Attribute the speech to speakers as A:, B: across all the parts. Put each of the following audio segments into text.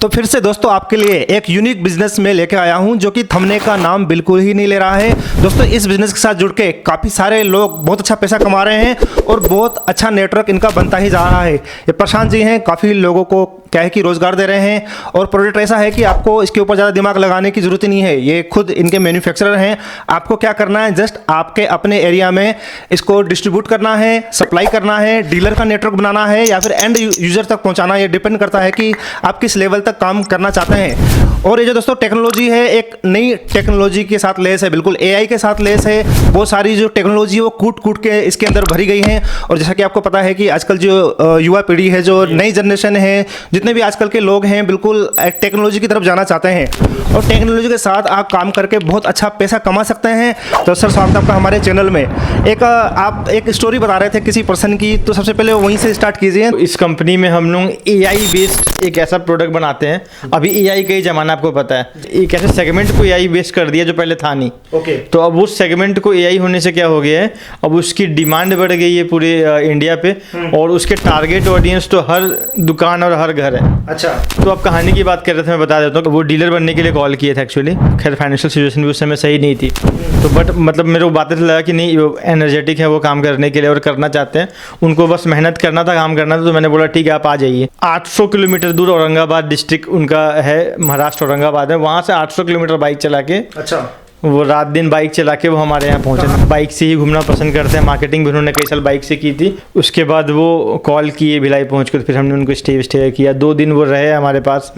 A: तो फिर से दोस्तों आपके लिए एक यूनिक बिजनेस में लेके आया हूं जो कि थंबनेल का नाम बिल्कुल ही नहीं ले रहा है। दोस्तों इस बिजनेस के साथ जुड़ के काफ़ी सारे लोग बहुत अच्छा पैसा कमा रहे हैं और बहुत अच्छा नेटवर्क इनका बनता ही जा रहा है। ये प्रशांत जी हैं, काफ़ी लोगों को क्या है कि रोज़गार दे रहे हैं और प्रोडक्ट ऐसा है कि आपको इसके ऊपर ज़्यादा दिमाग लगाने की ज़रूरत ही नहीं है। ये खुद इनके मैन्युफैक्चरर हैं। आपको क्या करना है, जस्ट आपके अपने एरिया में इसको डिस्ट्रीब्यूट करना है, सप्लाई करना है, डीलर का नेटवर्क बनाना है या फिर एंड यूजर तक पहुंचाना है। ये डिपेंड करता है कि आप किस लेवल तक काम करना चाहते हैं। और ये जो दोस्तों टेक्नोलॉजी है, एक नई टेक्नोलॉजी के साथ लेस है, बिल्कुल एआई के साथ लेस है। वो सारी जो टेक्नोलॉजी है वो कूट कूट के इसके अंदर भरी गई है। और जैसा कि आपको पता है कि आजकल जो युवा पीढ़ी है, जो नई जनरेशन है, जितने भी आजकल के लोग हैं, बिल्कुल टेक्नोलॉजी की तरफ जाना चाहते हैं और टेक्नोलॉजी के साथ आप काम करके बहुत अच्छा पैसा कमा सकते हैं। तो सर स्वागत है आपका हमारे चैनल में। आप एक स्टोरी बता रहे थे किसी पर्सन की, तो सबसे पहले वहीं से स्टार्ट कीजिए।
B: इस कंपनी में हम लोग एआई बेस्ड एक ऐसा प्रोडक्ट बनाते हैं। अभी एआई का ही जमाना आपको पता है, एक ऐसे सेगमेंट को एआई बेस्ड कर दिया जो पहले था नहीं।
A: ओके।
B: तो अब उस सेगमेंट को एआई होने से क्या हो गया है, अब उसकी डिमांड बढ़ गई है पूरे इंडिया पे और उसके टारगेट ऑडियंस तो हर दुकान और हर घर है।
A: अच्छा।
B: तो अब कहानी की बात कर रहे थे, मैं बता देता हूँ। वो डीलर बनने के लिए कॉल किए थे एक्चुअली, खैर फाइनेंशियल सिचुएशन भी उस समय सही नहीं थी। तो बट मतलब मेरे को बातें लगा कि नहीं, वो एनर्जेटिक है वो काम करने के लिए और करना चाहते हैं, उनको बस मेहनत करना था, काम करना था। तो मैंने बोला ठीक है आप आ जाइए। 800 किलोमीटर दूर औरंगाबाद डिस्ट्रिक्ट उनका है, महाराष्ट्र औरंगाबाद है, वहाँ से 800 किलोमीटर बाइक चला के,
A: अच्छा,
B: वो रात दिन बाइक चला के वो हमारे यहाँ पहुँचे। बाइक से ही घूमना पसंद करते हैं, मार्केटिंग भी उन्होंने कई साल बाइक से की थी। उसके बाद वो कॉल किए भिलाई पहुँच कर, फिर हमने उनको स्टे किया। 2 दिन वो रहे हमारे पास,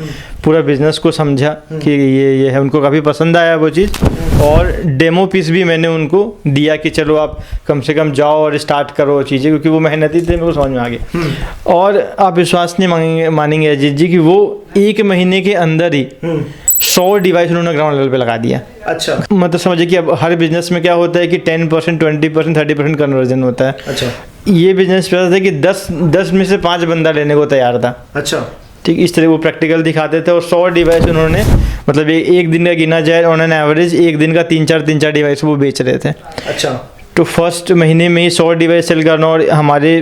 B: पूरा बिजनेस को समझा कि ये है। उनको काफ़ी पसंद आया वो चीज़ और डेमो पीस भी मैंने उनको दिया कि चलो आप कम से कम जाओ और स्टार्ट करो चीज़ें, क्योंकि वो मेहनती थे, मेरे को समझ में आ गया। और आप विश्वास नहीं मानेंगे अजीत जी कि वो 1 महीने के अंदर ही 100 डिवाइस उन्होंने ग्राउंड लेवल पे लगा दिया।
A: अच्छा।
B: मतलब समझिए कि अब हर बिजनेस में क्या होता है कि 10%, 20%, 30% कन्वर्जन होता है।
A: अच्छा।
B: ये बिजनेस पे था कि 10 में से 5 बंदा लेने को तैयार था।
A: अच्छा।
B: ठीक, इस तरह वो प्रैक्टिकल दिखाते थे। और 100 डिवाइस उन्होंने, मतलब एक दिन का गिना जाए ऑन एन एवरेज, एक दिन का 3-4 डिवाइस वो बेच रहे थे।
A: अच्छा।
B: तो फर्स्ट महीने में ही 100 डिवाइस सेल करना, और हमारे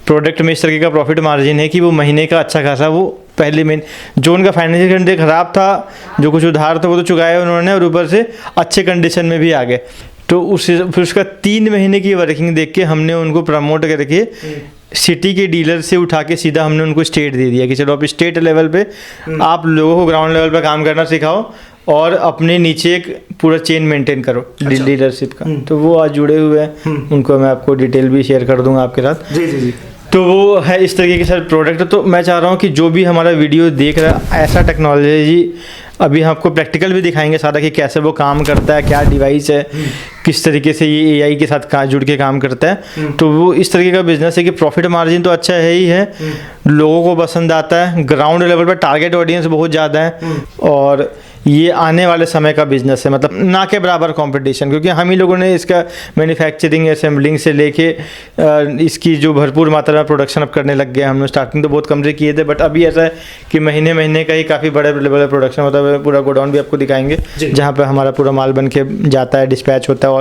B: प्रोडक्ट में इस तरह का प्रॉफिट मार्जिन है कि वो महीने का अच्छा खासा, वो पहले महीने जो उनका फाइनेंशियल कंडीशन ख़राब था, जो कुछ उधार था वो तो चुकाया उन्होंने, और ऊपर से अच्छे कंडीशन में भी आ गए। तो फिर उसका 3 महीने की वर्किंग देख के हमने उनको प्रमोट करके सिटी के डीलर से उठा के सीधा हमने उनको स्टेट दे दिया कि चलो आप स्टेट लेवल पे आप लोगों को ग्राउंड लेवल पे काम करना सिखाओ और अपने नीचे एक पूरा चेन मेंटेन करो। अच्छा। डीलरशिप का। तो वो आज जुड़े हुए हैं, उनको मैं आपको डिटेल भी शेयर कर दूंगा आपके साथ।
A: जी जी जी।
B: तो वो है इस तरीके के सर प्रोडक्ट। तो मैं चाह रहा हूँ कि जो भी हमारा वीडियो देख रहा है, ऐसा टेक्नोलॉजी अभी हम आपको प्रैक्टिकल भी दिखाएंगे सारा कि कैसे वो काम करता है, क्या डिवाइस है, किस तरीके से ये एआई के साथ जुड़ के काम करता है। तो वो इस तरीके का बिजनेस है कि प्रॉफिट मार्जिन तो अच्छा है ही है, लोगों को पसंद आता है, ग्राउंड लेवल पर टारगेट ऑडियंस बहुत ज़्यादा है और ये आने वाले समय का बिजनेस है, मतलब ना के बराबर कंपटीशन। क्योंकि हम ही लोगों ने इसका मैन्युफैक्चरिंग, असेंबलिंग से लेके इसकी जो भरपूर मात्रा में प्रोडक्शन अब करने लग गए। हमने स्टार्टिंग तो बहुत कम से किए थे, बट अभी ऐसा है कि महीने महीने का ही काफ़ी बड़े लेवल का प्रोडक्शन होता है। पूरा गोडाउन भी आपको दिखाएंगे जहाँ पे हमारा पूरा माल बन के जाता है, डिस्पैच होता है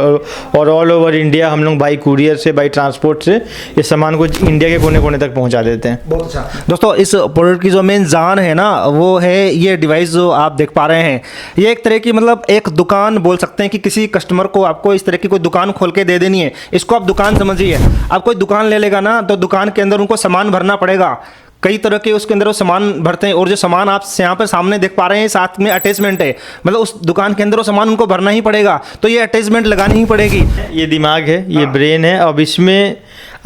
B: और ऑल ओवर इंडिया हम लोग बाई कुरियर से, बाई ट्रांसपोर्ट से इस सामान को इंडिया के कोने कोने तक पहुँचा देते हैं।
A: बहुत अच्छा। दोस्तों इस प्रोडक्ट की जो मेन जान है ना, वो है ये डिवाइस जो आप देख पा रहे हैं। ये एक तरह की, मतलब एक दुकान बोल सकते हैं कि किसी कस्टमर को आपको इस तरह की कोई दुकान खोल के दे देनी है। इसको आप दुकान समझिए। आप कोई दुकान ले लेगा ना, तो दुकान के अंदर उनको सामान भरना पड़ेगा। कई तरह के उसके अंदर वो सामान भरते हैं और जो सामान आप यहाँ पर सामने देख पा रहे हैं, साथ में अटैचमेंट है, मतलब उस दुकान के अंदर वो सामान उनको भरना ही पड़ेगा। तो ये अटैचमेंट लगानी ही पड़ेगी।
B: ये दिमाग है, ये ब्रेन है। अब इसमें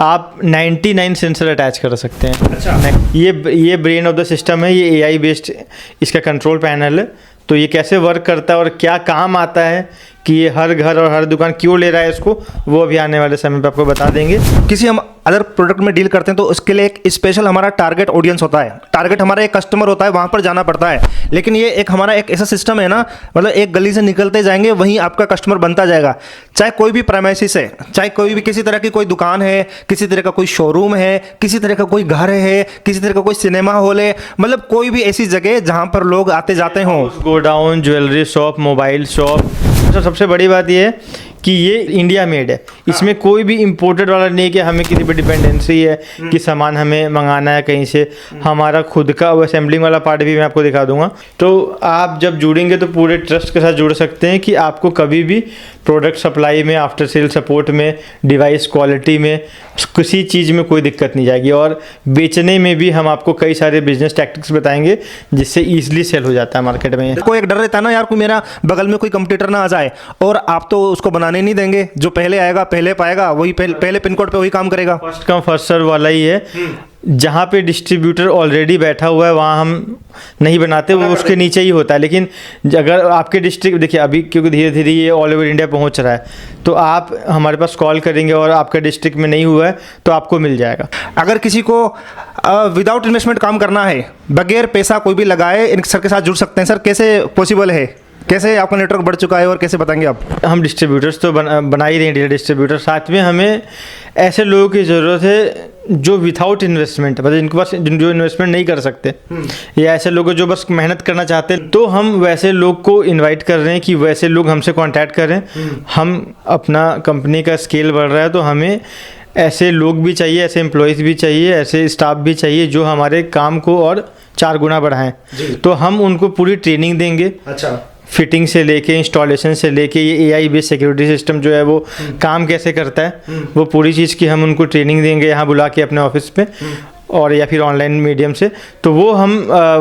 B: आप 99 सेंसर अटैच कर सकते हैं।
A: अच्छा।
B: ये ब्रेन ऑफ द सिस्टम है, ये एआई बेस्ड इसका कंट्रोल पैनल है। तो ये कैसे वर्क करता है और क्या काम आता है कि ये हर घर और हर दुकान क्यों ले रहा है इसको, वो अभी आने वाले समय पे आपको बता देंगे।
A: किसी हम अदर प्रोडक्ट में डील करते हैं तो उसके लिए एक स्पेशल हमारा टारगेट ऑडियंस होता है, टारगेट हमारा एक कस्टमर होता है, वहाँ पर जाना पड़ता है। लेकिन ये एक हमारा एक ऐसा सिस्टम है ना, मतलब एक गली से निकलते जाएंगे वहीं आपका कस्टमर बनता जाएगा। चाहे कोई भी प्रेमाइसिस है, चाहे कोई भी किसी तरह की कोई दुकान है, किसी तरह का कोई शोरूम है, किसी तरह का कोई घर है, किसी तरह का कोई सिनेमा हॉल है, मतलब कोई भी ऐसी जगह जहाँ पर लोग आते जाते हों।
B: Godown, jewellery shop, mobile shop. सबसे बड़ी बात यह है कि ये इंडिया मेड है, इसमें कोई भी इम्पोर्टेड वाला नहीं है कि हमें किसी पर डिपेंडेंसी है कि सामान हमें मंगाना है कहीं से। हमारा खुद का असेंबलिंग वाला पार्ट भी मैं आपको दिखा दूंगा। तो आप जब जुड़ेंगे तो पूरे ट्रस्ट के साथ जुड़ सकते हैं कि आपको कभी भी प्रोडक्ट सप्लाई में, आफ्टर सेल सपोर्ट में, डिवाइस क्वालिटी में, किसी चीज़ में कोई दिक्कत नहीं जाएगी। और बेचने में भी हम आपको कई सारे बिजनेस टैक्टिक्स बताएंगे जिससे ईजिली सेल हो जाता है मार्केट में।
A: देखो एक डर रहता है ना यार, कोई मेरा बगल में कोई कंपटीटर ना आ जाए, और आप तो उसको बनाने नहीं देंगे, जो पहले आएगा पहले पाएगा, वही पहले पिन कोड पे वही काम करेगा।
B: फर्स्ट कम फर्स्ट सर्व वाला ही है। जहाँ पे डिस्ट्रीब्यूटर ऑलरेडी बैठा हुआ है वहाँ हम नहीं बनाते, वो उसके नीचे ही होता है। लेकिन अगर आपके डिस्ट्रिक्ट, देखिए अभी क्योंकि धीरे धीरे ये ऑल ओवर इंडिया पहुँच रहा है, तो आप हमारे पास कॉल करेंगे और आपका डिस्ट्रिक्ट में नहीं हुआ है तो आपको मिल जाएगा।
A: अगर किसी को विदाउट इन्वेस्टमेंट काम करना है, बगैर पैसा कोई भी लगाए, इन सर के साथ जुड़ सकते हैं। सर कैसे पॉसिबल है, कैसे आपका नेटवर्क बढ़ चुका है और कैसे बताएंगे आप?
B: हम डिस्ट्रीब्यूटर्स तो बना ही रहे हैं, डिस्ट्रीब्यूटर। साथ में हमें ऐसे लोगों की ज़रूरत है जो विदाउट इन्वेस्टमेंट, मतलब जिनके पास जो इन्वेस्टमेंट नहीं कर सकते, या ऐसे लोग जो बस मेहनत करना चाहते हैं, तो हम वैसे लोग को इनवाइट कर रहे हैं कि वैसे लोग हमसे कांटेक्ट करें। हम अपना कंपनी का स्केल बढ़ रहा है तो हमें ऐसे लोग भी चाहिए, ऐसे एम्प्लॉयज़ भी चाहिए, ऐसे स्टाफ भी चाहिए जो हमारे काम को और 4 गुना बढ़ाएं। तो हम उनको पूरी ट्रेनिंग देंगे।
A: अच्छा,
B: फिटिंग से लेके, इंस्टॉलेशन से लेके, ये AI बेस्ड सिक्योरिटी सिस्टम जो है वो काम कैसे करता है, वो पूरी चीज़ की हम उनको ट्रेनिंग देंगे यहाँ बुला के अपने ऑफिस पे, और या फिर ऑनलाइन मीडियम से। तो वो हम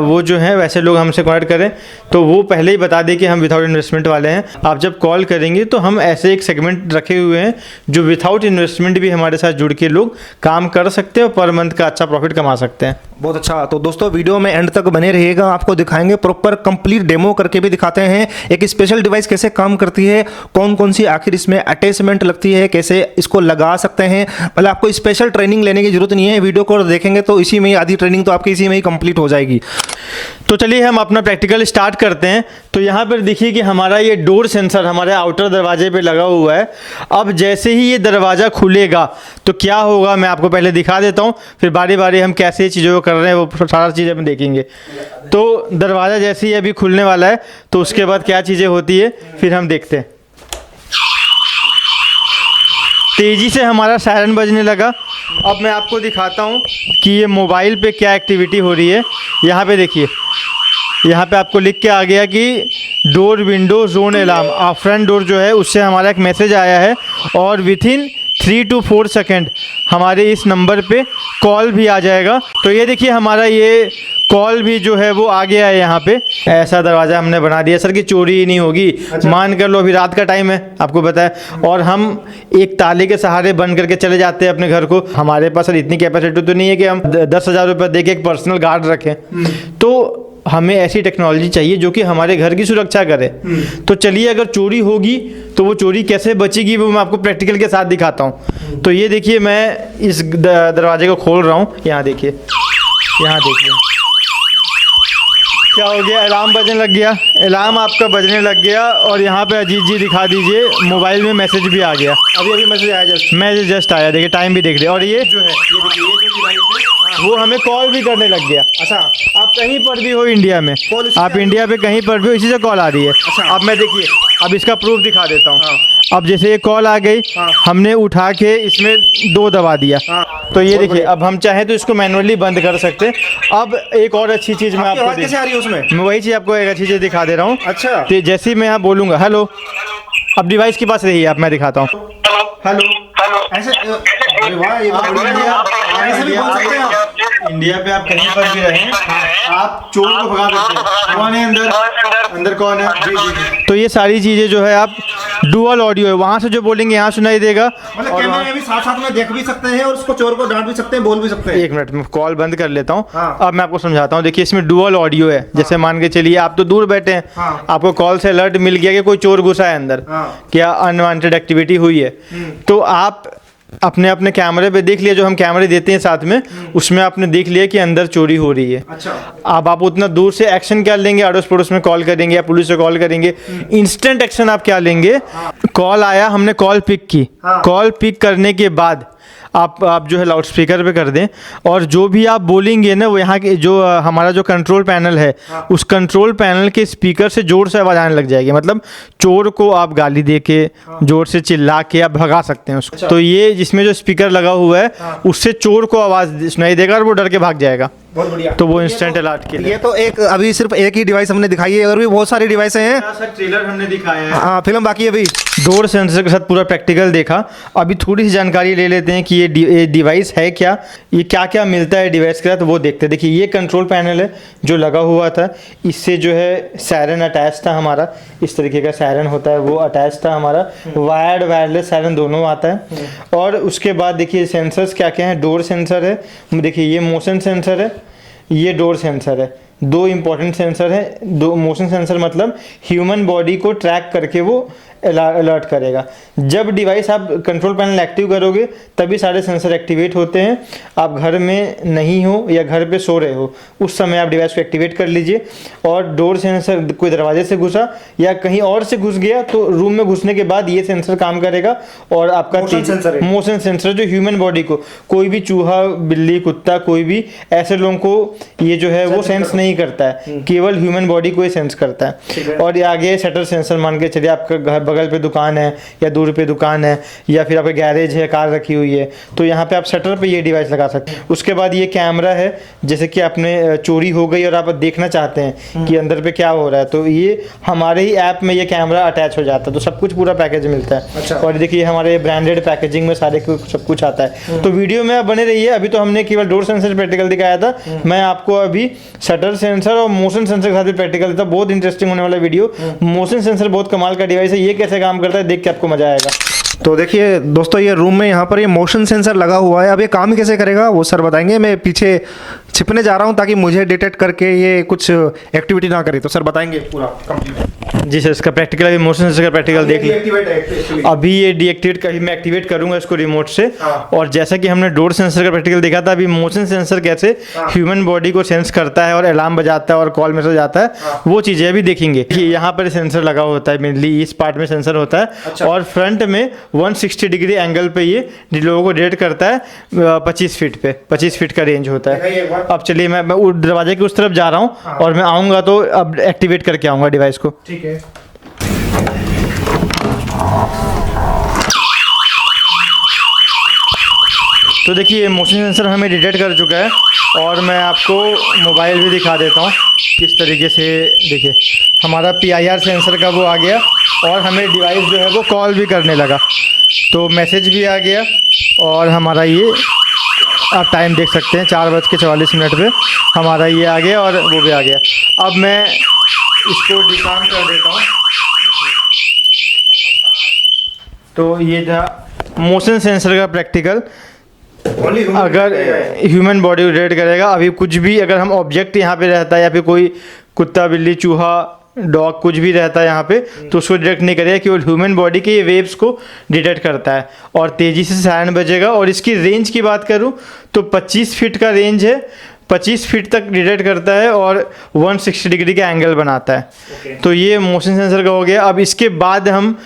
B: वो जो है वैसे लोग हमसे कॉन्टैक्ट करें तो वो पहले ही बता दें कि हम विदाउट इन्वेस्टमेंट वाले हैं। आप जब कॉल करेंगे तो हम ऐसे एक सेगमेंट रखे हुए हैं जो विदाउट इन्वेस्टमेंट भी हमारे साथ जुड़ के लोग काम कर सकते हैं और पर मंथ का अच्छा प्रॉफिट कमा सकते हैं।
A: बहुत अच्छा। तो दोस्तों वीडियो में एंड तक बने रहिएगा, आपको दिखाएंगे प्रॉपर कंप्लीट डेमो करके भी दिखाते हैं एक स्पेशल डिवाइस कैसे काम करती है, कौन कौन सी आखिर इसमें अटैचमेंट लगती है, कैसे इसको लगा सकते हैं। मतलब आपको स्पेशल ट्रेनिंग लेने की जरूरत नहीं है, वीडियो को देखेंगे तो इसी में ही आधी ट्रेनिंग तो आपकी इसी में ही कंप्लीट हो जाएगी।
B: तो चलिए हम अपना प्रैक्टिकल स्टार्ट करते हैं। तो यहाँ पर देखिए कि हमारा ये डोर सेंसर हमारे आउटर दरवाजे पे लगा हुआ है। अब जैसे ही ये दरवाज़ा खुलेगा तो क्या होगा मैं आपको पहले दिखा देता हूँ, फिर बारी बारी हम कैसे चीज़ों को कर रहे हैं वो सारा चीज़ हम देखेंगे। तो दरवाज़ा जैसे ही अभी खुलने वाला है तो उसके बाद क्या चीज़ें होती है फिर हम देखते हैं। तेज़ी से हमारा सायरन बजने लगा। अब मैं आपको दिखाता हूँ कि ये मोबाइल पे क्या एक्टिविटी हो रही है। यहाँ पे देखिए, यहाँ पे आपको लिख के आ गया कि door window zone alarm, front door जो है उससे हमारा एक मैसेज आया है, और विथिन 3 to 4 सेकेंड हमारे इस नंबर पे कॉल भी आ जाएगा। तो ये देखिए हमारा ये कॉल भी जो है वो आ गया है यहाँ पे। ऐसा दरवाज़ा हमने बना दिया सर कि चोरी ही नहीं होगी। अच्छा। मान कर लो अभी रात का टाइम है, आपको पता है, और हम एक ताले के सहारे बंद करके चले जाते हैं अपने घर को। हमारे पास सर इतनी कैपेसिटी तो नहीं है कि हम 10,000 रुपये दे के एक पर्सनल गार्ड रखें। तो हमें ऐसी टेक्नोलॉजी चाहिए जो कि हमारे घर की सुरक्षा करे। तो चलिए अगर चोरी होगी तो वो चोरी कैसे बचेगी वो मैं आपको प्रैक्टिकल के साथ दिखाता हूँ। तो ये देखिए मैं इस दरवाजे को खोल रहा हूँ। यहाँ देखिए, यहाँ देखिए क्या हो गया, अलार्म बजने लग गया। अलार्म आपका बजने लग गया और यहाँ पे अजीत जी दिखा दीजिए मोबाइल में मैसेज भी आ गया।
A: अभी मैसेज आया,
B: मैसेज जस्ट आया, देखिए टाइम भी देख लिया। और ये जो है, ये देखिए ये जो डिवाइस है वो हमें कॉल भी करने लग गया।
A: अच्छा,
B: आप कहीं पर भी हो इंडिया में, आप इंडिया पे कहीं पर भी हो, इसी से कॉल आ रही है।
A: अच्छा।
B: अब मैं देखिए अब इसका प्रूफ दिखा देता हूँ। अब जैसे ये कॉल आ गई, हमने उठा के इसमें 2 दबा दिया। तो ये देखिए अब हम चाहें तो इसको मैनुअली बंद कर सकते हैं। अब एक और अच्छी चीज़ मैं आपको
A: कैसे आ रही है उसमें,
B: मैं वही चीज़ आपको एक अच्छी चीज़ दिखा दे रहा हूँ।
A: अच्छा,
B: तो जैसे ही मैं यहाँ बोलूँगा हेलो, अब डिवाइस के पास रहिए, आप मैं दिखाता हूँ।
A: हेलो, ऐसे अरे वाह, ये
B: आप
A: ऐसे भी बोल सकते हैं आप।
B: इंडिया पे आप कहीं पर भी रहें, आप चोर को भगा सकते हैं। कौन है अंदर, अंदर कौन है? जी जी। तो ये सारी चीज़ें जो है आप डुअल ऑडियो है, वहाँ से जो बोलेंगे यहाँ सुनाई देगा।
A: मतलब कैमरे में भी साथ साथ में देख भी सकते हैं और उसको चोर को डांट भी सकते हैं, बोल भी सकते हैं।
B: एक मिनट में कॉल बंद कर लेता हूँ।
A: हाँ।
B: अब मैं आपको समझाता हूँ। देखिए इसमें डुअल ऑडियो है। जैसे मान के चलिए आप तो दूर बैठे हैं,
A: हाँ।
B: आपको कॉल से अलर्ट मिल गया कि कोई चोर घुसा है अंदर,
A: हाँ।
B: क्या अनवांटेड एक्टिविटी हुई है, तो आप अपने अपने कैमरे पे देख लिया, जो हम कैमरे देते हैं साथ में, उसमें आपने देख लिया कि अंदर चोरी हो रही है।
A: अच्छा,
B: अब आप उतना दूर से एक्शन क्या लेंगे, अड़ोस पड़ोस में कॉल करेंगे या पुलिस से कॉल करेंगे। इंस्टेंट एक्शन आप क्या लेंगे, कॉल आया, हमने कॉल पिक की,
A: हाँ।
B: कॉल पिक करने के बाद आप जो है लाउड स्पीकर पे कर दें, और जो भी आप बोलेंगे ना वो यहाँ के जो हमारा जो कंट्रोल पैनल है, उस कंट्रोल पैनल के स्पीकर से ज़ोर से आवाज़ आने लग जाएगी। मतलब चोर को आप गाली दे के ज़ोर से चिल्ला के आप भगा सकते हैं उसको। तो ये जिसमें जो स्पीकर लगा हुआ है उससे चोर को आवाज़ सुनाई देगा और वो डर के भाग जाएगा।
A: बहुत बढ़िया।
B: तो वो इंस्टेंट अलर्ट के लिए।
A: ये तो एक अभी सिर्फ एक ही डिवाइस हमने दिखाई है, और भी बहुत सारी डिवाइस हैं।
B: ट्रेलर हमने दिखाया है,
A: हाँ, फिल्म बाकी है अभी।
B: डोर सेंसर के साथ पूरा प्रैक्टिकल देखा। अभी थोड़ी सी जानकारी ले लेते हैं कि ये डिवाइस है क्या, ये क्या क्या मिलता है डिवाइस के साथ, वो देखते हैं। देखिए ये कंट्रोल पैनल है जो लगा हुआ था, इससे जो है सायरन अटैच था हमारा, इस तरीके का सायरन होता है वो अटैच था हमारा। वायर्ड वायरलेस सायरन दोनों आता है। और उसके बाद देखिए सेंसर्स क्या क्या हैं। डोर सेंसर है, देखिए ये मोशन सेंसर है, ये डोर सेंसर है। दो इंपॉर्टेंट सेंसर हैं। दो मोशन सेंसर मतलब ह्यूमन बॉडी को ट्रैक करके वो अलर्ट करेगा। जब डिवाइस आप कंट्रोल पैनल एक्टिव करोगे तभी सारे सेंसर एक्टिवेट होते हैं। आप घर में नहीं हो या घर पे सो रहे हो उस समय आप डिवाइस को एक्टिवेट कर लीजिए। और डोर सेंसर कोई दरवाजे से घुसा या कहीं और से घुस गया तो रूम में घुसने के बाद ये सेंसर काम करेगा। और आपका मोशन सेंसर जो ह्यूमन बॉडी को, कोई भी चूहा बिल्ली कुत्ता कोई भी ऐसे लोगों को ये जो है वो सेंस नहीं करता है, केवल ह्यूमन बॉडी को ही सेंस करता है। और ये आगे शटर सेंसर मान के चलिए, आपका घर बगल पे दुकान है या दूर पे दुकान है या फिर आपका गैरेज है, कार रखी हुई है, तो यहाँ पे आप शटर पे ये डिवाइस लगा सकते हैं। उसके बाद ये कैमरा है, जैसे कि आपने चोरी हो गई और आप देखना चाहते हैं कि अंदर पे क्या हो रहा है, तो ये हमारे ही ऐप में ये कैमरा अटैच हो जाता है। तो सब कुछ पूरा पैकेज मिलता है।
A: अच्छा।
B: और देखिए हमारे ब्रांडेड पैकेजिंग में सारे सब कुछ आता है। तो वीडियो में आप बने रहिए। अभी तो हमने केवल डोर सेंसर प्रैक्टिकल दिखाया था, मैं आपको अभी शटर सेंसर और मोशन सेंसर के साथ भी प्रैक्टिकल था। बहुत इंटरेस्टिंग होने वाला वीडियो। मोशन सेंसर बहुत कमाल का डिवाइस है, ये कैसे काम करता है देख के आपको मजा आएगा।
A: तो देखिए दोस्तों, ये रूम में यहाँ पर ये मोशन सेंसर लगा हुआ है। अब ये काम कैसे करेगा वो सर बताएंगे। मैं पीछे छिपने जा रहा हूँ ताकि मुझे डिटेक्ट करके ये कुछ एक्टिविटी ना करे। तो सर बताएंगे पूरा कंप्लीट।
B: जी सर, इसका प्रैक्टिकल अभी मोशन सेंसर का प्रैक्टिकल देख लीजिए। अभी ये डीएक्टिवेट कभी मैं एक्टिवेट करूंगा इसको रिमोट से। और जैसा कि हमने डोर सेंसर का प्रैक्टिकल देखा था, अभी मोशन सेंसर कैसे ह्यूमन बॉडी को सेंस करता है और अलार्म बजाता है और कॉल मैसेज आता है, वो चीज़ें अभी देखेंगे। कि यहाँ पर सेंसर लगा होता है, मेनली इस पार्ट में सेंसर होता है।
A: अच्छा।
B: और फ्रंट में 160 डिग्री एंगल पे ये लोगों को डिटेक्ट करता है। 25 फीट पे 25 फीट का रेंज होता है। अब चलिए मैं दरवाजे के उस तरफ जा रहा हूँ और मैं आऊँगा तो अब एक्टिवेट करके आऊँगा डिवाइस को।
A: ठीक है।
B: तो देखिए मोशन सेंसर हमें डिटेक्ट कर चुका है। और मैं आपको मोबाइल भी दिखा देता हूँ किस तरीके से। देखिए हमारा PIR सेंसर का वो आ गया और हमें डिवाइस जो है वो कॉल भी करने लगा। तो मैसेज भी आ गया और हमारा ये आप टाइम देख सकते हैं 4:44 पे हमारा ये आ गया और वो भी आ गया। अब मैं इसको डिस्काउंट कर देता हूँ। तो ये था मोशन सेंसर का प्रैक्टिकल। अगर ह्यूमन बॉडी को डिटेक्ट करेगा, अभी कुछ भी अगर हम ऑब्जेक्ट यहाँ पे रहता है या फिर कोई कुत्ता बिल्ली चूहा डॉग कुछ भी रहता है यहाँ पे, तो उसको डिटेक्ट नहीं करेगा, केवल ह्यूमन बॉडी के ये वेव्स को डिटेक्ट करता है और तेज़ी से सायरन बजेगा। और इसकी रेंज की बात करूँ तो 25 फीट का रेंज है, 25 फीट तक डिटेक्ट करता है और 160 डिग्री का एंगल बनाता है। तो ये मोशन सेंसर का हो गया। अब इसके बाद हम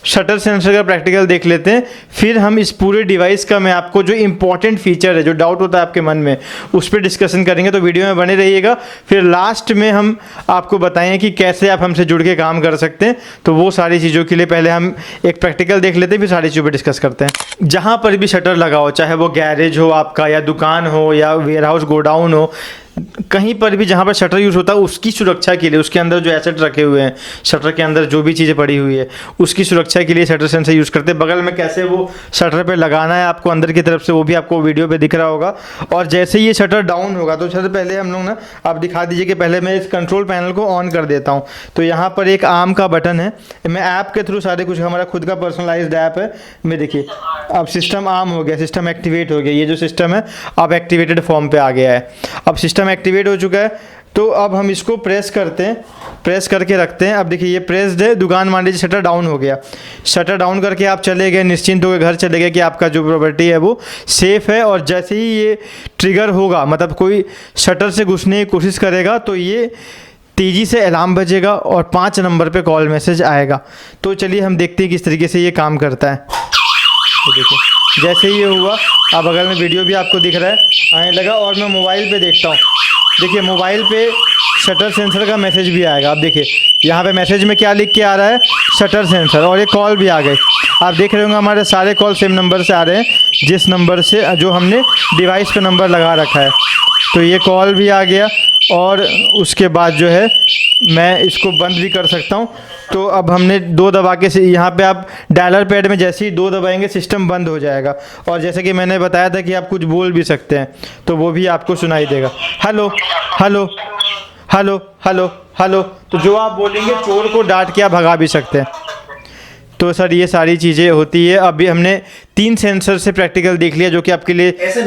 B: शटर सेंसर का प्रैक्टिकल देख लेते हैं। फिर हम इस पूरे डिवाइस का मैं आपको जो इंपॉर्टेंट फीचर है, जो डाउट होता है आपके मन में, उस पर डिस्कशन करेंगे। तो वीडियो में बने रहिएगा। फिर लास्ट में हम आपको बताएंगे कि कैसे आप हमसे जुड़ के काम कर सकते हैं। तो वो सारी चीज़ों के लिए पहले हम एक प्रैक्टिकल देख लेते हैं, फिर सारी चीज़ों पर डिस्कस करते हैं। जहाँ पर भी शटर लगा हो, चाहे वो गैरेज हो आपका या दुकान हो या वेयर हाउस गोडाउन हो, कहीं पर भी जहाँ पर शटर यूज़ होता है उसकी सुरक्षा के लिए, उसके अंदर जो एसेट रखे हुए हैं, शटर के अंदर जो भी चीज़ें पड़ी हुई है उसकी सुरक्षा के लिए शटर सेंसर यूज़ करते हैं। बगल में कैसे वो शटर पे लगाना है आपको अंदर की तरफ से, वो भी आपको वीडियो पे दिख रहा होगा। और जैसे ये शटर डाउन होगा तो सबसे पहले हम लोग ना, आप दिखा दीजिए कि पहले मैं इस कंट्रोल पैनल को ऑन कर देता हूँ। तो यहाँ पर एक आर्म का बटन है, मैं ऐप के थ्रू सारे कुछ, हमारा खुद का पर्सनलाइज्ड ऐप है। मैं देखिए अब सिस्टम आर्म हो गया, सिस्टम एक्टिवेट हो गया। ये जो सिस्टम है अब एक्टिवेटेड फॉर्म पे आ गया है। अब सिस्टम एक्टिवेट हो चुका है। तो अब हम इसको प्रेस करते हैं, प्रेस करके रखते हैं। अब देखिए ये प्रेस्ड है, दुकान मान लीजिए शटर डाउन हो गया। शटर डाउन करके आप चले गए, निश्चिंत होकर घर चले गए कि आपका जो प्रॉपर्टी है वो सेफ़ है। और जैसे ही ये ट्रिगर होगा, मतलब कोई शटर से घुसने की कोशिश करेगा, तो ये तेज़ी से अलार्म बजेगा और 5 नंबर पे कॉल मैसेज आएगा। तो चलिए हम देखते हैं किस तरीके से ये काम करता है। तो देखिए जैसे ये हुआ अब बगल में वीडियो भी आपको दिख रहा है आने लगा। और मैं मोबाइल पे देखता हूँ, देखिए मोबाइल पे शटर सेंसर का मैसेज भी आएगा। आप देखिए यहाँ पे मैसेज में क्या लिख के आ रहा है, शटर सेंसर, और ये कॉल भी आ गए। आप देख रहे होंगे हमारे सारे कॉल सेम नंबर से आ रहे हैं, जिस नंबर से जो हमने डिवाइस पे नंबर लगा रखा है। तो ये कॉल भी आ गया और उसके बाद जो है मैं इसको बंद भी कर सकता हूँ। तो अब हमने 2 दबा के से यहाँ पे आप डायलर पैड में जैसे ही 2 दबाएंगे सिस्टम बंद हो जाएगा। और जैसे कि मैंने बताया था कि आप कुछ बोल भी सकते हैं तो वो भी आपको सुनाई देगा, hello hello hello hello hello. तो जो आप बोलेंगे चोर को डांट के आप भगा भी सकते हैं। तो सर ये सारी चीज़ें होती है। अभी हमने 3 सेंसर से प्रैक्टिकल देख लिया जो कि आपके लिए
A: ऐसे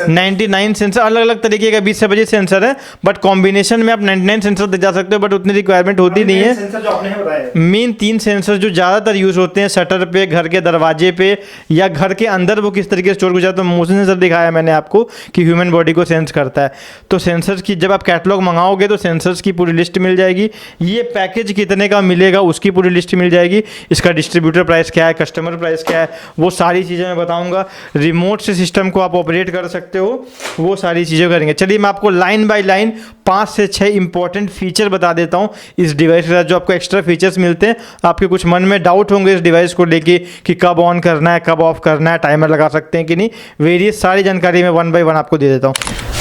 B: 99 सेंसर अलग अलग तरीके का 20 से 25 सेंसर है, बट कॉम्बिनेशन में आप 99 सेंसर दे जा सकते हो, बट उतनी रिक्वायरमेंट होती नहीं है।
A: सेंसर जो आपने बताया,
B: मेन 3 सेंसर जो ज़्यादातर यूज़ होते हैं शटर पे, घर के दरवाजे पे या घर के अंदर वो किस तरीके से चोर घुस जाता है। मोशन सेंसर दिखाया मैंने आपको कि ह्यूमन बॉडी को सेंस करता है। तो सेंसर्स की जब आप कैटलॉग मंगाओगे तो सेंसर्स की पूरी लिस्ट मिल जाएगी। ये पैकेज कितने का मिलेगा उसकी पूरी लिस्ट मिल जाएगी। इसका डिस्ट्रीब्यूटर प्राइस क्या है, कस्टमर प्राइस क्या है, वो सारी चीज़ें मैं बताऊंगा। रिमोट से सिस्टम को आप ऑपरेट कर सकते हो, वो सारी चीज़ें करेंगे। चलिए मैं आपको लाइन बाय लाइन 5 से 6 इंपॉर्टेंट फीचर बता देता हूँ इस डिवाइस के साथ, जो आपको एक्स्ट्रा फीचर्स मिलते हैं। आपके कुछ मन में डाउट होंगे इस डिवाइस को लेके कि कब ऑन करना है, कब ऑफ करना है, टाइमर लगा सकते हैं कि नहीं, वेरियस सारी जानकारी मैं 1 बाय 1 आपको दे देता हूँ।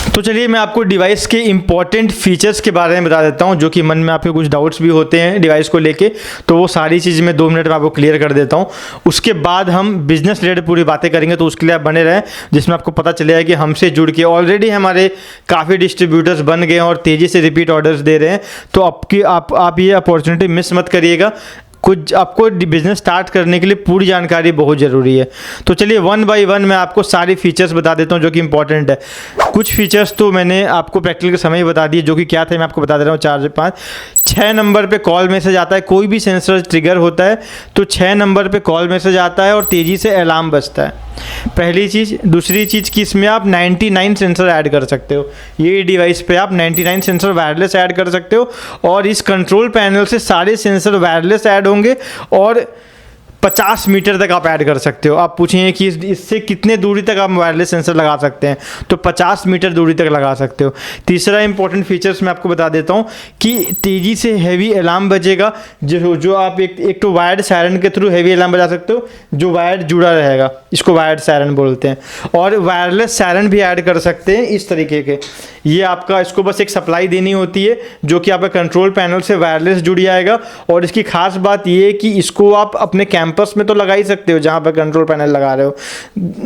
B: तो चलिए मैं आपको डिवाइस के इंपॉर्टेंट फीचर्स के बारे में बता देता हूं, जो कि मन में आपके कुछ डाउट्स भी होते हैं डिवाइस को लेके। तो वो सारी चीज़ मैं 2 मिनट में आपको क्लियर कर देता हूं। उसके बाद हम बिजनेस रिलेटेड पूरी बातें करेंगे, तो उसके लिए आप बने रहें, जिसमें आपको पता चलेगा कि हमसे जुड़ के ऑलरेडी हमारे काफ़ी डिस्ट्रीब्यूटर्स बन गए हैं और तेज़ी से रिपीट ऑर्डर्स दे रहे हैं। तो आप ये अपॉर्चुनिटी मिस मत करिएगा। कुछ आपको बिजनेस स्टार्ट करने के लिए पूरी जानकारी बहुत ज़रूरी है। तो चलिए 1 बाय 1 मैं आपको सारे फीचर्स बता देता हूं जो कि इंपॉर्टेंट है। कुछ फीचर्स तो मैंने आपको प्रैक्टिकल के समय ही बता दिए, जो कि क्या थे मैं आपको बता दे रहा हूँ। 4 से 5 6 नंबर पे कॉल मैसेज आता है। कोई भी सेंसर ट्रिगर होता है तो 6 नंबर पे कॉल मैसेज आता है और तेज़ी से अलार्म बजता है, पहली चीज़। दूसरी चीज़ कि इसमें आप 99 सेंसर ऐड कर सकते हो। ये डिवाइस पे आप 99 सेंसर वायरलेस ऐड कर सकते हो और इस कंट्रोल पैनल से सारे सेंसर वायरलेस ऐड होंगे और 50 मीटर तक आप ऐड कर सकते हो। आप पूछेंगे कि इससे कितने दूरी तक आप वायरलेस सेंसर लगा सकते हैं, तो 50 मीटर दूरी तक लगा सकते हो। तीसरा इंपॉर्टेंट फीचर्स मैं आपको बता देता हूँ कि तेज़ी से हैवी अलार्म बजेगा, जो आप एक तो वायर्ड सायरन के थ्रू हैवी अलार्म बजा सकते हो, जो वायर्ड जुड़ा रहेगा, इसको वायर्ड सायरन बोलते हैं। और वायरलेस सायरन भी ऐड कर सकते हैं इस तरीके के। ये आपका इसको बस एक सप्लाई देनी होती है जो कि आपका कंट्रोल पैनल से वायरलेस जुड़ जाएगा। और इसकी खास बात ये है कि इसको आप अपने कैंपस में तो लगा ही सकते हो जहाँ पर कंट्रोल पैनल लगा रहे हो।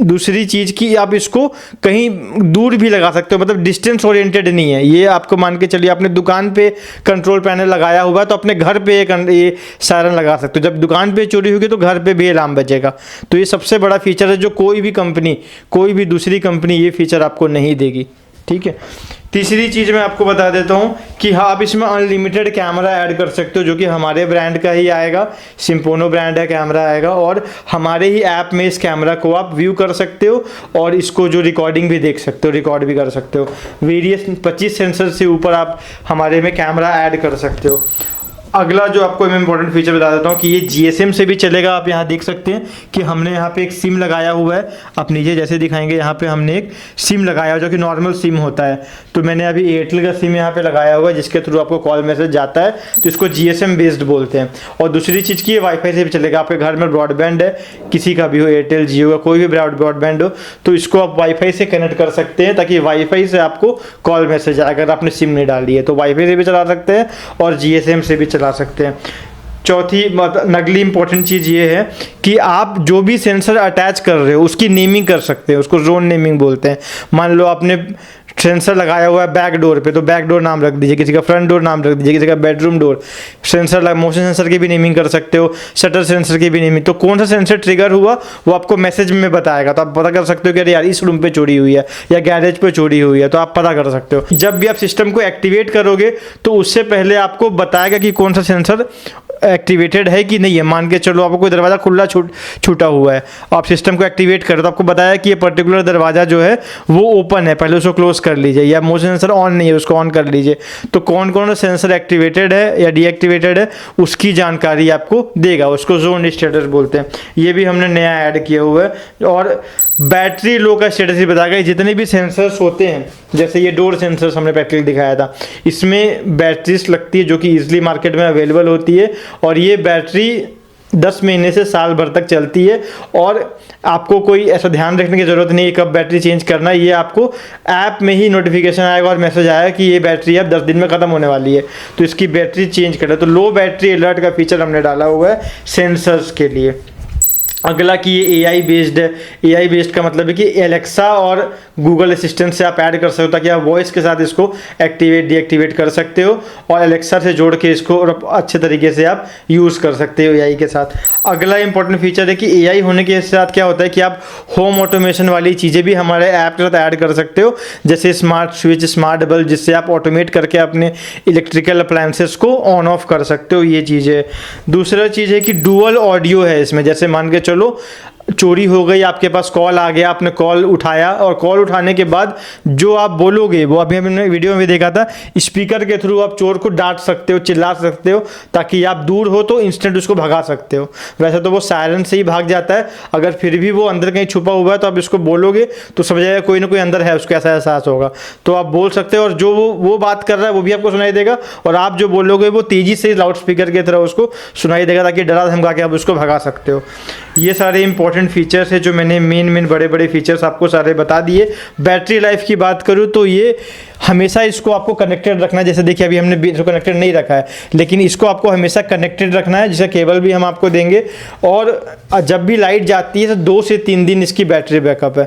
B: दूसरी चीज़ कि आप इसको कहीं दूर भी लगा सकते हो, मतलब डिस्टेंस ओरिएंटेड नहीं है ये। आपको मान के चलिए आपने दुकान पे कंट्रोल पैनल लगाया हुआ है तो अपने घर पे ये सायरन लगा सकते हो। जब दुकान पे चोरी होगी तो घर पे भी अलार्म बजेगा। तो ये सबसे बड़ा फीचर है जो कोई भी दूसरी कंपनी ये फीचर आपको नहीं देगी, ठीक है। तीसरी चीज़ मैं आपको बता देता हूँ कि हाँ, आप इसमें अनलिमिटेड कैमरा ऐड कर सकते हो, जो कि हमारे ब्रांड का ही आएगा, सिम्पोनो ब्रांड का कैमरा आएगा। और हमारे ही ऐप में इस कैमरा को आप व्यू कर सकते हो और इसको जो रिकॉर्डिंग भी देख सकते हो, रिकॉर्ड भी कर सकते हो। वेरियस 25 सेंसर से ऊपर आप हमारे में कैमरा ऐड कर सकते हो। अगला जो आपको मैं इंपॉर्टेंट फीचर बता देता हूँ कि ये GSM से भी चलेगा। आप यहाँ देख सकते हैं कि हमने यहाँ पे एक सिम लगाया हुआ है। आप नीचे जैसे दिखाएंगे यहाँ पे हमने एक सिम लगाया हुआ जो कि नॉर्मल सिम होता है। तो मैंने अभी एयरटेल का सिम यहाँ पे लगाया हुआ है जिसके थ्रू आपको कॉल मैसेज जाता है, तो इसको GSM बेस्ड बोलते हैं। और दूसरी चीज़ की ये वाईफाई से भी चलेगा। आपके घर में ब्रॉडबैंड है, किसी का भी हो, एयरटेल, जियो का, कोई भी ब्रॉडबैंड हो, तो इसको आप वाईफाई से कनेक्ट कर सकते हैं ताकि वाईफाई से आपको कॉल मैसेज आए। अगर आपने सिम नहीं डाली है तो वाईफाई से भी चला सकते हैं और GSM से भी चला सकते हैं। चौथी अगली इंपॉर्टेंट चीज़ ये है कि आप जो भी सेंसर अटैच कर रहे हो उसकी नेमिंग कर सकते हैं, उसको जोन नेमिंग बोलते हैं। मान लो आपने सेंसर लगाया हुआ है बैक डोर पे, तो बैक डोर नाम रख दीजिए, किसी का फ्रंट डोर नाम रख दीजिए, किसी का bedroom door. Censure motion sensor की भी नेमिंग कर सकते हो, शटर सेंसर की भी नेमिंग। तो कौन सा सेंसर ट्रिगर हुआ वो आपको मैसेज में बताएगा, तो आप पता कर सकते हो कि अरे यार इस रूम पे चोरी हुई है या गैरेज पे चोरी हुई है, तो आप पता कर सकते हो। जब भी आप सिस्टम को एक्टिवेट करोगे तो उससे पहले आपको बताएगा कि कौन सा सेंसर एक्टिवेटेड है कि नहीं है। मान के चलो आपको कोई दरवाज़ा खुला छूटा हुआ है, आप सिस्टम को एक्टिवेट करो तो आपको बताया कि ये पर्टिकुलर दरवाज़ा जो है वो ओपन है, पहले उसको क्लोज कर लीजिए, या मोशन सेंसर ऑन नहीं है उसको ऑन कर लीजिए। तो कौन कौन सा सेंसर एक्टिवेटेड है या डीएक्टिवेटेड है उसकी जानकारी आपको देगा, उसको जोन स्टेटस बोलते हैं। ये भी हमने नया ऐड किया हुआ है। और बैटरी लो का स्टेटस ही बताएगा। जितने भी सेंसर्स होते हैं, जैसे ये डोर सेंसर्स हमने प्रैक्टिकली दिखाया था, इसमें बैटरीज लगती है जो कि ईजिली मार्केट में अवेलेबल होती है, और ये बैटरी 10 महीने से साल भर तक चलती है, और आपको कोई ऐसा ध्यान रखने की ज़रूरत नहीं है कब बैटरी चेंज करना है। ये आपको ऐप में ही नोटिफिकेशन आएगा और मैसेज आएगा कि ये बैटरी अब 10 दिन में ख़त्म होने वाली है, तो इसकी बैटरी चेंज करें। तो लो बैटरी अलर्ट का फीचर हमने डाला हुआ है सेंसर्स के लिए। अगला कि ये AI बेस्ड है। AI बेस्ड का मतलब है कि एलेक्सा और गूगल असिस्टेंट से आप ऐड कर सकते हो, ताकि आप वॉइस के साथ इसको एक्टिवेट डीएक्टिवेट कर सकते हो, और एलेक्सा से जोड़ के इसको और अच्छे तरीके से आप यूज़ कर सकते हो AI के साथ। अगला इंपॉर्टेंट फीचर है कि AI होने के साथ क्या होता है कि आप होम ऑटोमेशन वाली चीज़ें भी हमारे ऐप के साथ ऐड कर सकते हो, जैसे स्मार्ट स्विच, स्मार्ट बल्ब, जिससे आप ऑटोमेट करके अपने इलेक्ट्रिकल अप्लायंसेस को ऑन ऑफ कर सकते हो। ये चीज़ है। दूसरा चीज़ है कि डुअल ऑडियो है इसमें। जैसे मान के चलो चोरी हो गई, आपके पास कॉल आ गया, आपने कॉल उठाया, और कॉल उठाने के बाद जो आप बोलोगे वो अभी हमने वीडियो में भी देखा था, स्पीकर के थ्रू आप चोर को डांट सकते हो, चिल्ला सकते हो, ताकि आप दूर हो तो इंस्टेंट उसको भगा सकते हो। वैसे तो वो सायरन से ही भाग जाता है, अगर फिर भी वो अंदर कहीं छुपा हुआ है तो आप इसको बोलोगे तो समझ जाएगा कोई ना कोई अंदर है, उसको ऐसा एहसास होगा, तो आप बोल सकते हो, और जो वो बात कर रहा है वो भी आपको सुनाई देगा, और आप जो बोलोगे वो तेज़ी से लाउड स्पीकर की तरह उसको सुनाई देगा, ताकि डरा धमका के आप उसको भगा सकते हो। ये सारे इंपॉर्टेंट फीचर्स है जो मैंने मेन बड़े फीचर्स आपको सारे बता दिए। बैटरी लाइफ की बात करूँ तो ये हमेशा इसको आपको कनेक्टेड रखना है। जैसे देखिए अभी हमने इसको कनेक्टेड नहीं रखा है, लेकिन इसको आपको हमेशा कनेक्टेड रखना है, जिसका केबल भी हम आपको देंगे। और जब भी लाइट जाती है तो 2 से 3 दिन इसकी बैटरी बैकअप है,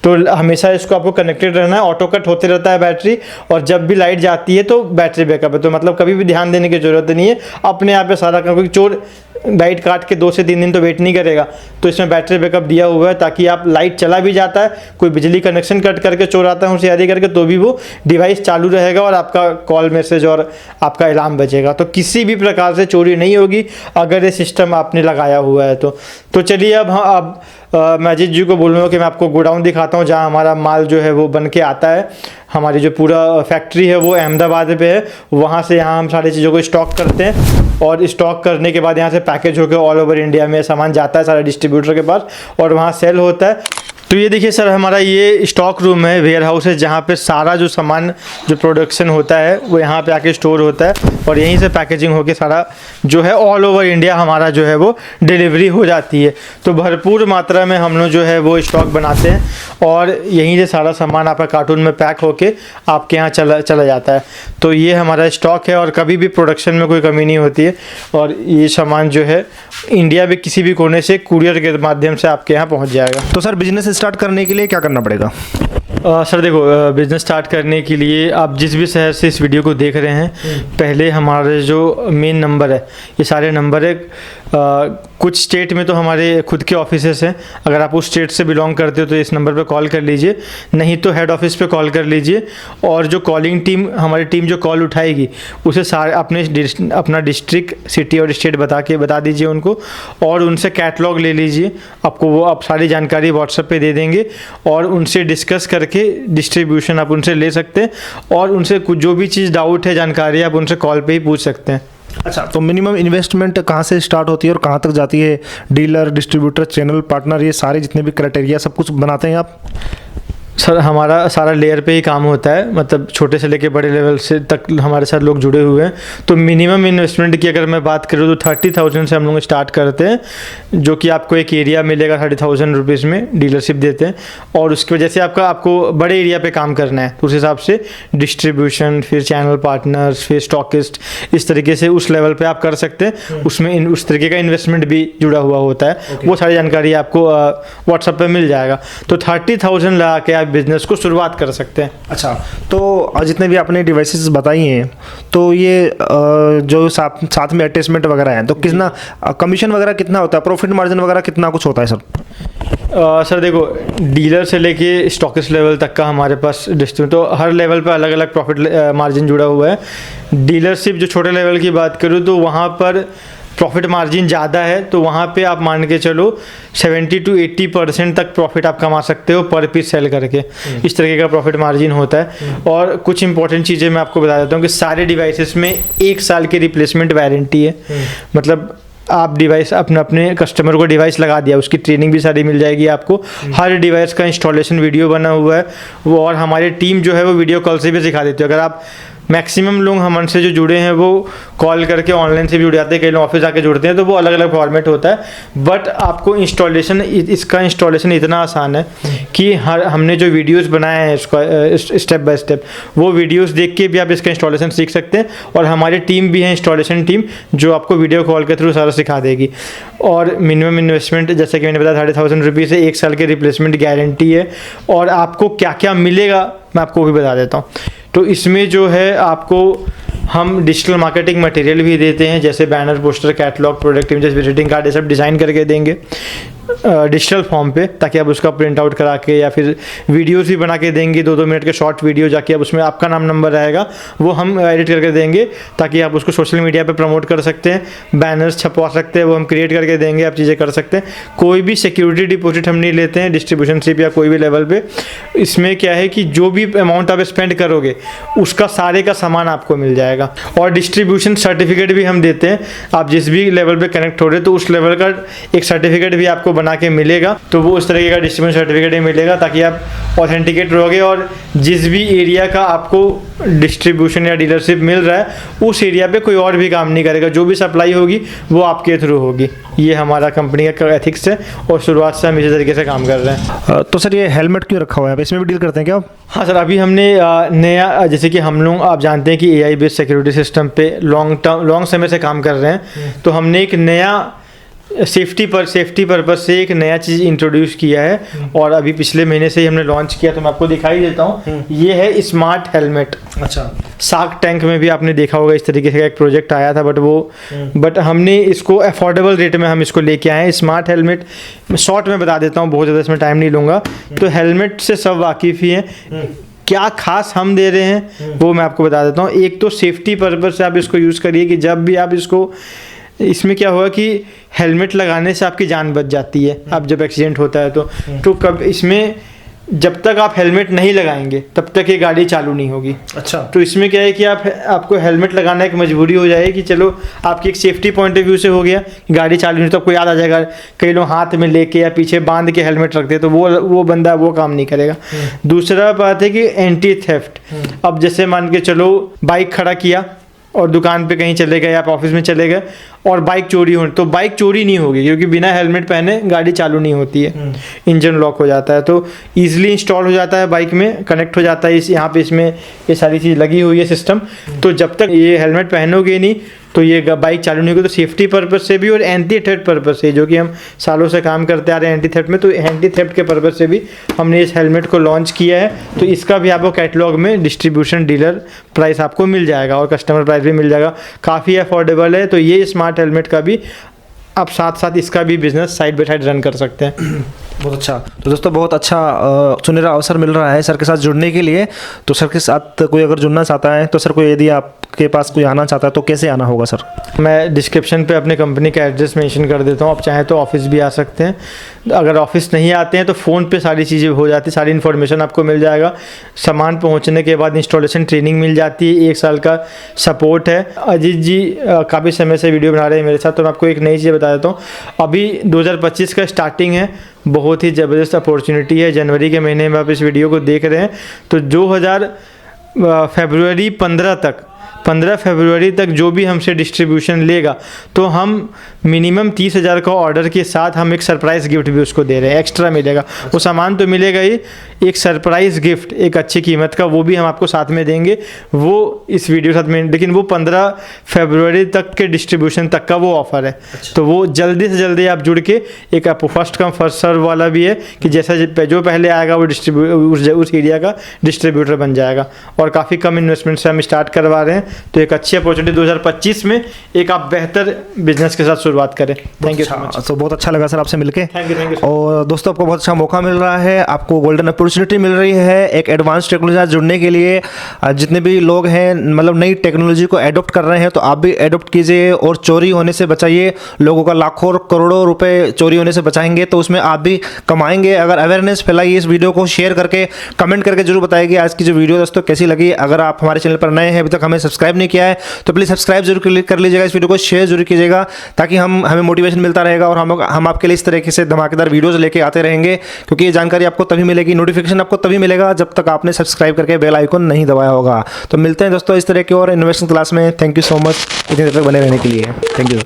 B: तो हमेशा इसको आपको कनेक्टेड रहना है। ऑटो कट होते रहता है बैटरी, और जब भी लाइट जाती है तो बैटरी बैकअप है, तो मतलब कभी भी ध्यान देने की ज़रूरत नहीं है, अपने आप पे सारा काम, क्योंकि चोर लाइट काट के 2 से 3 दिन तो वेट नहीं करेगा। तो इसमें बैटरी बैकअप दिया हुआ है, ताकि आप लाइट चला भी जाता है, कोई बिजली कनेक्शन कट करके चोर आता है होशियारी करके, तो भी वो डिवाइस चालू रहेगा और आपका कॉल मैसेज और आपका अलार्म बजेगा। तो किसी भी प्रकार से चोरी नहीं होगी अगर ये सिस्टम आपने लगाया हुआ है तो चलिए अब मैजिद जी को बोलूँगा कि मैं आपको गोडाउन दिखाता हूँ, जहाँ हमारा माल जो है वो बन के आता है। हमारी जो पूरा फैक्ट्री है वो अहमदाबाद पे है, वहाँ से यहाँ हम सारी चीज़ों को स्टॉक करते हैं, और स्टॉक करने के बाद यहाँ से पैकेज होकर ऑल ओवर इंडिया में सामान जाता है सारा डिस्ट्रीब्यूटर के पास, और वहाँ सेल होता है। तो ये देखिए सर, हमारा ये स्टॉक रूम है, वेयर हाउस है, जहाँ पे सारा जो सामान जो प्रोडक्शन होता है वो यहाँ पे आके स्टोर होता है, और यहीं से पैकेजिंग होके सारा जो है ऑल ओवर इंडिया हमारा जो है वो डिलीवरी हो जाती है। तो भरपूर मात्रा में हम लोग जो है वो स्टॉक बनाते हैं, और यहीं से सारा सामान आपका कार्टून में पैक होके आपके यहाँ चला जाता है। तो ये हमारा स्टॉक है, और कभी भी प्रोडक्शन में कोई कमी नहीं होती है, और ये सामान जो है इंडिया में किसी भी कोने से कुरियर के माध्यम से आपके यहाँ पहुँच जाएगा।
A: तो सर बिजनेस स्टार्ट करने के लिए क्या करना पड़ेगा?
B: सर देखो, बिज़नेस स्टार्ट करने के लिए आप जिस भी शहर से इस वीडियो को देख रहे हैं, पहले हमारे जो मेन नंबर है, ये सारे नंबर है, कुछ स्टेट में तो हमारे खुद के ऑफिसेस हैं, अगर आप उस स्टेट से बिलोंग करते हो तो इस नंबर पे कॉल कर लीजिए, नहीं तो हेड ऑफिस पे कॉल कर लीजिए। और जो कॉलिंग टीम, हमारी टीम जो कॉल उठाएगी उसे सारे अपना डिस्ट्रिक्ट, सिटी और स्टेट बता दीजिए उनको, और उनसे कैटलॉग ले लीजिए, आपको वो आप सारी जानकारी व्हाट्सएप पे दे देंगे, और उनसे डिस्कस करके डिस्ट्रीब्यूशन आप उनसे ले सकते हैं, और उनसे कुछ जो भी चीज़ डाउट है, जानकारी आप उनसे कॉल पे ही पूछ सकते हैं।
A: अच्छा, तो मिनिमम इन्वेस्टमेंट कहाँ से स्टार्ट होती है और कहाँ तक जाती है? डीलर, डिस्ट्रीब्यूटर, चैनल पार्टनर, ये सारे जितने भी क्राइटेरिया सब कुछ बनाते हैं आप?
B: सर हमारा सारा लेयर पे ही काम होता है, मतलब छोटे से लेके बड़े लेवल से तक हमारे साथ लोग जुड़े हुए हैं। तो मिनिमम इन्वेस्टमेंट की अगर मैं बात करूँ तो 30,000 से हम लोग स्टार्ट करते हैं, जो कि आपको एक एरिया मिलेगा 30,000 रुपीज़ में डीलरशिप देते हैं, और उसकी वजह से आपको बड़े एरिया पे काम करना है, तो उस हिसाब से डिस्ट्रीब्यूशन, फिर चैनल पार्टनर्स, फिर स्टॉकिस्ट, इस तरीके से उस लेवल पर आप कर सकते हैं। उसमें उस तरीके का इन्वेस्टमेंट भी जुड़ा हुआ होता है। वो सारी जानकारी आपको व्हाट्सएप पर मिल जाएगा। तो 30,000 लगा के आप बिजनेस को शुरुआत कर सकते हैं।
A: अच्छा, तो जितने भी आपने डिवाइसेस बताई हैं, तो ये जो साथ में अटैचमेंट वगैरह हैं, तो कितना कमीशन वगैरह कितना होता है, प्रॉफिट मार्जिन वगैरह कितना कुछ होता है सर?
B: सर देखो, डीलर से लेके स्टॉकिस्ट लेवल तक का हमारे पास डिस्ट्रीब्यूटर, तो हर लेवल पे अलग अलग प्रॉफिट मार्जिन जुड़ा हुआ है। डीलरशिप जो छोटे लेवल की बात करूँ तो वहाँ पर प्रॉफिट मार्जिन ज़्यादा है, तो वहाँ पे आप मान के चलो 70 to 80% तक प्रॉफिट आप कमा सकते हो पर पीस सेल करके। इस तरीके का प्रॉफिट मार्जिन होता है। और कुछ इंपॉर्टेंट चीज़ें मैं आपको बता देता हूँ कि सारे डिवाइसेस में 1 साल की रिप्लेसमेंट वारंटी है। मतलब आप डिवाइस अपने कस्टमर को डिवाइस लगा दिया, उसकी ट्रेनिंग भी सारी मिल जाएगी आपको। हर डिवाइस का इंस्टॉलेशन वीडियो बना हुआ है वो, और हमारी टीम जो है वो वीडियो कॉल से भी सिखा देती है। अगर आप मैक्सिमम लोग हमसे जो जुड़े हैं वो कॉल करके ऑनलाइन से भी जुड़ जाते हैं, कई लोग ऑफिस आके जुड़ते हैं, तो वो अलग अलग फॉर्मेट होता है। बट आपको इसका इंस्टॉलेशन इतना आसान है कि हमने जो वीडियोस बनाए हैं इसका स्टेप बाय स्टेप, वो वीडियोस देख के भी आप इसका इंस्टॉलेशन सीख सकते हैं। और हमारी टीम भी है, इंस्टॉलेशन टीम, जो आपको वीडियो कॉल के थ्रू सारा सिखा देगी। और मिनिमम इन्वेस्टमेंट जैसे कि मैंने बताया 35,000 रुपीज़ है, 1 साल की रिप्लेसमेंट गारंटी है। और आपको क्या क्या मिलेगा मैं आपको भी बता देता हूँ। तो इसमें जो है आपको हम डिजिटल मार्केटिंग मटेरियल भी देते हैं, जैसे banner, poster, catalogue, product images, visiting card, ये सब डिज़ाइन करके देंगे डिजिटल फॉर्म पे, ताकि आप उसका प्रिंट आउट करा के, या फिर वीडियोस भी बना के देंगे 2-2 मिनट के शॉर्ट वीडियो, जाके आप उसमें आपका नाम नंबर रहेगा वो हम एडिट करके देंगे, ताकि आप उसको सोशल मीडिया पे प्रमोट कर सकते हैं। बैनर्स छपवा सकते हैं, वो हम क्रिएट करके देंगे, आप चीज़ें कर सकते हैं। कोई भी सिक्योरिटी डिपॉजिट हम नहीं लेते हैं डिस्ट्रीब्यूशनशिप या कोई भी लेवल पे। इसमें क्या है कि जो भी अमाउंट आप स्पेंड करोगे उसका सारे का सामान आपको मिल जाएगा। और डिस्ट्रीब्यूशन सर्टिफिकेट भी हम देते हैं, आप जिस भी लेवल पे कनेक्ट हो रहे तो उस लेवल का एक सर्टिफिकेट भी आपको बना के मिलेगा। तो वो उस तरीके का डिस्ट्रीब्यूशन सर्टिफिकेट ही मिलेगा, ताकि आप ऑथेंटिकेट रहोगे और जिस भी एरिया का आपको डिस्ट्रीब्यूशन या डीलरशिप मिल रहा है उस एरिया पे कोई और भी काम नहीं करेगा, जो भी सप्लाई होगी वो आपके थ्रू होगी। ये हमारा कंपनी का एथिक्स है और शुरुआत से हम इसी तरीके से काम कर रहे हैं।
A: तो सर ये हेलमेट क्यों रखा हुआ है, इसमें भी डील करते हैं क्या आप?
B: हाँ सर, अभी हमने नया, जैसे कि हम लोग आप जानते हैं कि AI बेस्ड सिक्योरिटी सिस्टम पे लॉन्ग समय से काम कर रहे हैं, तो हमने एक नया सेफ्टी पर्पस से एक नया चीज़ इंट्रोड्यूस किया है। और अभी पिछले महीने से ही हमने लॉन्च किया, तो मैं आपको दिखाई देता हूँ। ये है स्मार्ट हेलमेट।
A: अच्छा,
B: शार्क टैंक में भी आपने देखा होगा इस तरीके से एक प्रोजेक्ट आया था, बट हमने इसको अफोर्डेबल रेट में हम इसको लेके आए हैं। स्मार्ट हेलमेट शॉर्ट में बता देता हूँ, बहुत ज़्यादा इसमें टाइम नहीं लूँगा। तो हेलमेट से सब वाकिफ़ ही हैं, क्या खास हम दे रहे हैं वो मैं आपको बता देता हूँ। एक तो सेफ्टी पर्पस से आप इसको यूज़ करिए कि जब भी आप इसमें क्या होगा कि हेलमेट लगाने से आपकी जान बच जाती है, आप जब एक्सीडेंट होता है तो कब इसमें जब तक आप हेलमेट नहीं लगाएंगे तब तक ये गाड़ी चालू नहीं होगी।
A: अच्छा,
B: तो इसमें क्या है कि आपको हेलमेट लगाना एक मजबूरी हो जाए कि चलो आपकी एक सेफ्टी पॉइंट ऑफ व्यू से हो गया, गाड़ी चालू नहीं, तो आपको याद आ जाएगा। कई लोग हाथ में लेके या पीछे बांध के हेलमेट रखते हैं, तो वो बंदा वो काम नहीं करेगा। दूसरा बात है कि एंटी थेफ्ट। अब जैसे मान के चलो बाइक खड़ा किया और दुकान पे कहीं चले गए, आप ऑफिस में चले गए और बाइक चोरी हो, तो बाइक चोरी नहीं होगी, क्योंकि बिना हेलमेट पहने गाड़ी चालू नहीं होती है, इंजन लॉक हो जाता है। तो ईजिली इंस्टॉल हो जाता है, बाइक में कनेक्ट हो जाता है, यहाँ पे इसमें ये सारी चीज़ लगी हुई है सिस्टम। तो जब तक ये हेलमेट पहनोगे नहीं तो ये बाइक चालू नहीं होगी। तो सेफ्टी पर्पस से भी और एंटी थेफ्ट पर्पस से, जो कि हम सालों से काम करते आ रहे हैं एंटी थेफ्ट में, तो एंटी थेफ्ट के पर्पस से भी हमने इस हेलमेट को लॉन्च किया है। तो इसका भी आपको कैटलॉग में डिस्ट्रीब्यूशन डीलर प्राइस आपको मिल जाएगा और कस्टमर प्राइस भी मिल जाएगा, काफ़ी अफोर्डेबल है। तो ये स्मार्ट हेलमेट का भी आप साथ इसका भी business side by side run कर सकते हैं।
A: बहुत अच्छा। तो दोस्तों बहुत अच्छा सुनहरा अवसर मिल रहा है सर के साथ जुड़ने के लिए। तो सर के साथ कोई अगर जुड़ना चाहता है तो सर कोई यदि आपके पास कोई आना चाहता है तो कैसे आना होगा सर?
B: मैं डिस्क्रिप्शन पे अपने कंपनी का एड्रेस मेंशन कर देता हूँ, आप चाहें तो ऑफिस भी आ सकते हैं। अगर ऑफिस नहीं आते हैं तो फ़ोन पे सारी चीज़ें हो जाती, सारी इन्फॉर्मेशन आपको मिल जाएगा। सामान पहुँचने के बाद इंस्टॉलेशन ट्रेनिंग मिल जाती है, 1 साल का सपोर्ट है। अजीत जी काफ़ी समय से वीडियो बना रहे हैं मेरे साथ, तो मैं आपको एक नई चीज़ बता देता हूँ। अभी 2025 का स्टार्टिंग है, बहुत ही ज़बरदस्त अपॉर्चुनिटी है। जनवरी के महीने में आप इस वीडियो को देख रहे हैं, तो 15 फरवरी तक जो भी हमसे डिस्ट्रीब्यूशन लेगा, तो हम मिनिमम 30,000 का ऑर्डर के साथ हम एक सरप्राइज़ गिफ्ट भी उसको दे रहे हैं, एक्स्ट्रा मिलेगा। वो सामान तो मिलेगा ही, एक सरप्राइज़ गिफ्ट एक अच्छी कीमत का वो भी हम आपको साथ में देंगे, वो इस वीडियो साथ में। लेकिन वो 15 फरवरी तक के डिस्ट्रीब्यूशन तक का वो ऑफ़र है। तो वो जल्दी से जल्दी आप जुड़ के, एक आपको फर्स्ट कम फर्स्ट सर्व वाला भी है कि जैसा जो पहले आएगा वो उस एरिया का डिस्ट्रीब्यूटर बन जाएगा। और काफ़ी कम इन्वेस्टमेंट से हम स्टार्ट करवा रहे हैं, तो एक अच्छी अपॉर्चुनिटी 2025 में एक आप बेहतर बिजनेस के साथ शुरुआत करें। Thank you so much.
A: तो बहुत अच्छा लगा सर आपसे मिलके।
B: Thank you.
A: और दोस्तों आपको बहुत अच्छा मौका मिल रहा है, आपको गोल्डन अपॉर्चुनिटी मिल रही है एक एडवांस टेक्नोलॉजी से जुड़ने के लिए। जितने भी लोग हैं मतलब नई टेक्नोलॉजी को एडॉप्ट कर रहे हैं, तो आप भी एडॉप्ट कीजिए और चोरी होने से बचाइए। लोगों का लाखों करोड़ों रुपए चोरी होने से बचाएंगे तो उसमें आप भी कमाएंगे। अगर अवेयरनेस फैलाइए, इस वीडियो को शेयर करके कमेंट करके जरूर बताइए आज की जो वीडियो दोस्तों कैसी लगी। अगर आप हमारे चैनल पर नए हैं, अभी तक हमें सब्सक्राइब सब्सक्राइब नहीं किया है तो प्लीज़ सब्सक्राइब जरूर कर लीजिएगा, इस वीडियो को शेयर जरूर कीजिएगा ताकि हमें मोटिवेशन मिलता रहेगा और हम आपके लिए इस तरीके से धमाकेदार वीडियोज़ लेके आते रहेंगे, क्योंकि ये जानकारी आपको तभी मिलेगी, नोटिफिकेशन आपको तभी मिलेगा जब तक आपने सब्सक्राइब करके बेल आइकन नहीं दबाया होगा। तो मिलते हैं दोस्तों इस तरह की और इन्वेस्टिंग क्लास में। थैंक यू सो मच इतनी देर तक बने रहने के लिए। Thank you.